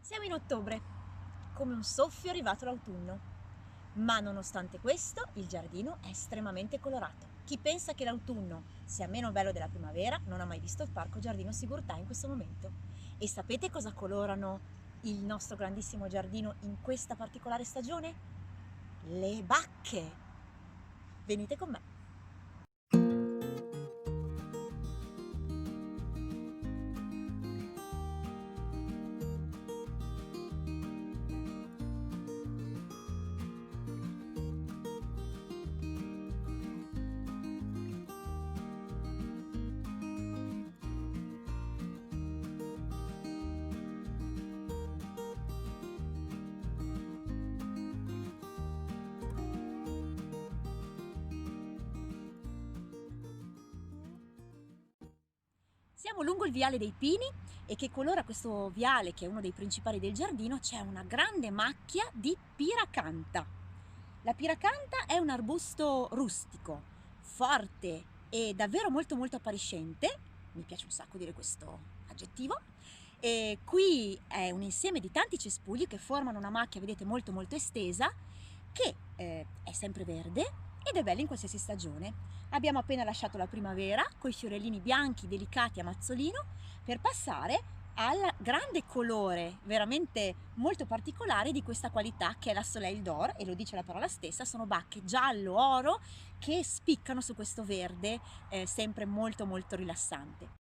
Siamo in ottobre, come un soffio è arrivato l'autunno, ma nonostante questo il giardino è estremamente colorato. Chi pensa che l'autunno sia meno bello della primavera non ha mai visto il Parco Giardino Sigurtà in questo momento. E sapete cosa colorano il nostro grandissimo giardino in questa particolare stagione? Le bacche! Venite con me! Siamo lungo il viale dei Pini e che colora questo viale, che è uno dei principali del giardino, c'è una grande macchia di piracanta. La piracanta è un arbusto rustico, forte e davvero molto appariscente, mi piace un sacco dire questo aggettivo, e qui è un insieme di tanti cespugli che formano una macchia, vedete, molto estesa, che è sempre verde ed è bella in qualsiasi stagione. Abbiamo appena lasciato la primavera con i fiorellini bianchi delicati a mazzolino per passare al grande colore veramente molto particolare di questa qualità che è la Soleil d'Or, e lo dice la parola stessa, sono bacche giallo-oro che spiccano su questo verde sempre molto rilassante.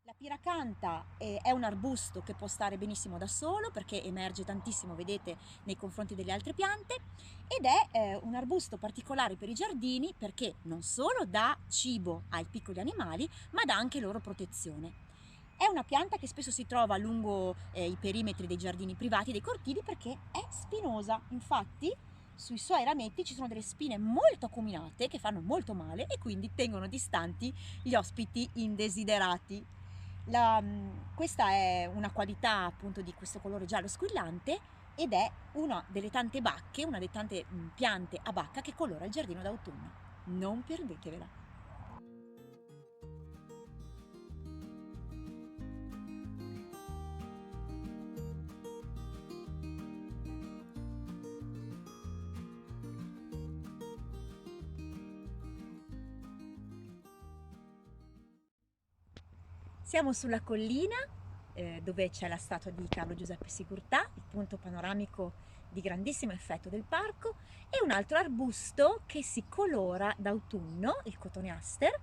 La piracanta è un arbusto che può stare benissimo da solo perché emerge tantissimo, vedete, nei confronti delle altre piante, ed è un arbusto particolare per i giardini perché non solo dà cibo ai piccoli animali, ma dà anche loro protezione. È una pianta che spesso si trova lungo i perimetri dei giardini privati e dei cortili perché è spinosa. Infatti, sui suoi rametti ci sono delle spine molto acuminate che fanno molto male e quindi tengono distanti gli ospiti indesiderati. Questa è una qualità appunto di questo colore giallo squillante ed è una delle tante bacche, una delle tante piante a bacca che colora il giardino d'autunno. Non perdetevela! Siamo sulla collina dove c'è la statua di Carlo Giuseppe Sigurtà, il punto panoramico di grandissimo effetto del parco, e un altro arbusto che si colora d'autunno, il cotoneaster.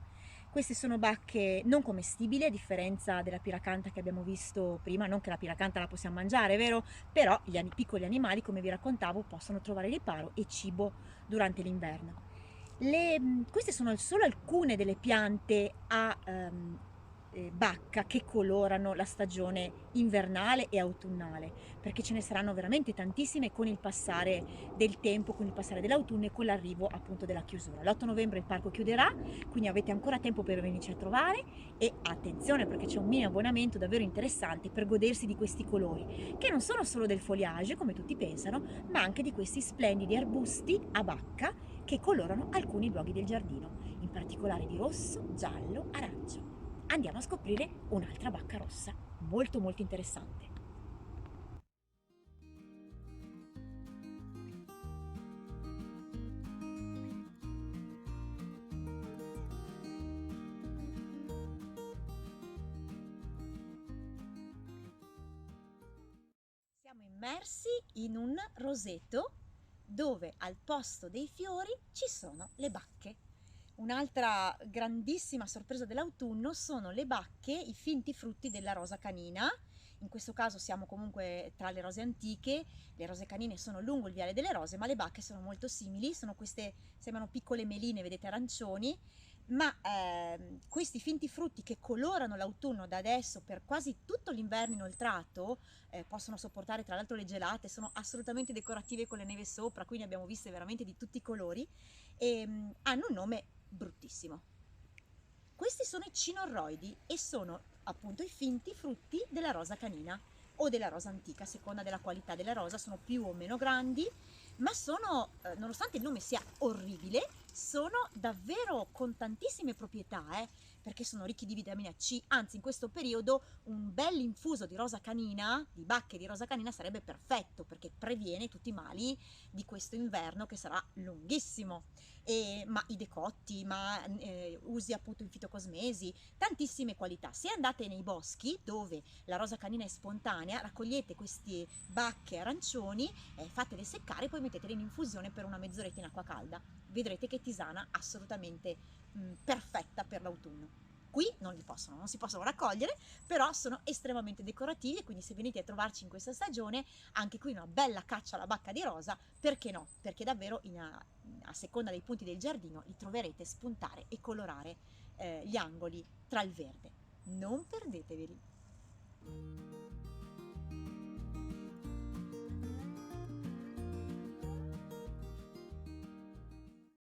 Queste sono bacche non commestibili, a differenza della piracanta che abbiamo visto prima, non che la piracanta la possiamo mangiare, vero? Però gli piccoli animali, come vi raccontavo, possono trovare riparo e cibo durante l'inverno. Queste sono solo alcune delle piante a bacca che colorano la stagione invernale e autunnale, perché ce ne saranno veramente tantissime con il passare del tempo, con il passare dell'autunno e con l'arrivo appunto della chiusura. L'8 novembre il parco chiuderà, quindi avete ancora tempo per venirci a trovare, e attenzione perché c'è un mini abbonamento davvero interessante per godersi di questi colori, che non sono solo del foliage come tutti pensano, ma anche di questi splendidi arbusti a bacca che colorano alcuni luoghi del giardino, in particolare di rosso, giallo, arancio. Andiamo a scoprire un'altra bacca rossa, molto interessante. Siamo immersi in un roseto dove al posto dei fiori ci sono le bacche. Un'altra grandissima sorpresa dell'autunno sono le bacche, i finti frutti della rosa canina. In questo caso siamo comunque tra le rose antiche, le rose canine sono lungo il viale delle rose, ma le bacche sono molto simili, sono queste, sembrano piccole meline, vedete, arancioni, ma questi finti frutti che colorano l'autunno da adesso per quasi tutto l'inverno inoltrato, possono sopportare tra l'altro le gelate, sono assolutamente decorative con le neve sopra, quindi abbiamo viste veramente di tutti i colori, e hanno un nome bruttissimo. Questi sono i cinorroidi e sono appunto i finti frutti della rosa canina o della rosa antica, a seconda della qualità della rosa, sono più o meno grandi, ma sono, nonostante il nome sia orribile, sono davvero con tantissime proprietà, perché sono ricchi di vitamina C, anzi in questo periodo un bel infuso di rosa canina, di bacche di rosa canina sarebbe perfetto, perché previene tutti i mali di questo inverno che sarà lunghissimo. Ma i decotti, usi appunto in fitocosmesi, tantissime qualità. Se andate nei boschi dove la rosa canina è spontanea, raccogliete queste bacche arancioni, fatele seccare e poi mettetele in infusione per una mezz'oretta in acqua calda. Vedrete che tisana assolutamente perfetta per l'autunno. Qui non si possono raccogliere, però sono estremamente decorativi e quindi se venite a trovarci in questa stagione, anche qui una bella caccia alla bacca di rosa, perché no? Perché davvero a seconda dei punti del giardino li troverete spuntare e colorare gli angoli tra il verde. Non perdeteveli!